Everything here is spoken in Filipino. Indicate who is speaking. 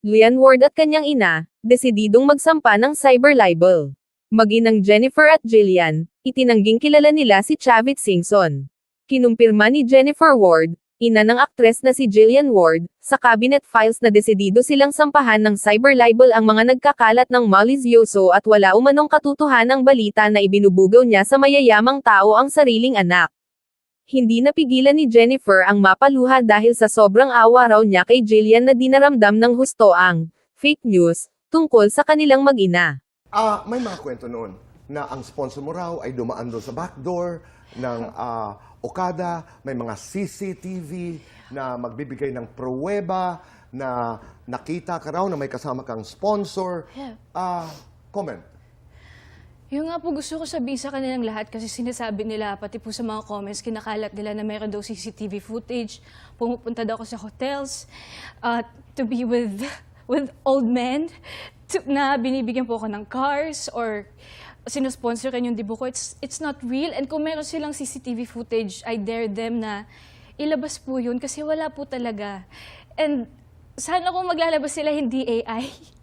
Speaker 1: Julian Ward at kanyang ina, desididong magsampa ng cyber libel. Desididong magsampa ng cyber libel. Mag-inang Jennifer at Jillian, itinangging kilala nila si Chavit Singson. Kinumpirma ni Jennifer Ward, ina ng aktres na si Jillian Ward, sa cabinet files na desidido silang sampahan ng cyber libel ang mga nagkakalat ng malisyoso at wala umanong katotohanang balita na ibinubugaw niya sa mayayamang tao ang sariling anak. Hindi napigilan ni Jennifer ang mapaluha dahil sa sobrang awa raw niya kay Jillian na dinaramdam ng husto ang fake news tungkol sa kanilang mag-ina.
Speaker 2: May mga kwento noon na ang sponsor mo raw ay dumaan doon sa backdoor ng Okada, may mga CCTV na magbibigay ng pruweba na nakita ka raw na may kasama kang sponsor. Comment.
Speaker 3: Yung nga po gusto ko sabihin sa kanilang lahat kasi sinasabi nila, pati po sa mga comments, kinakalat nila na meron daw CCTV footage, pumupunta daw ako sa hotels, to be with old men, na binibigyan po ako ng cars, or sinusponsor kan yung dibo ko. It's not real. And kung meron silang CCTV footage, I dare them na ilabas po yun kasi wala po talaga. And sana kung maglalabas sila, hindi AI.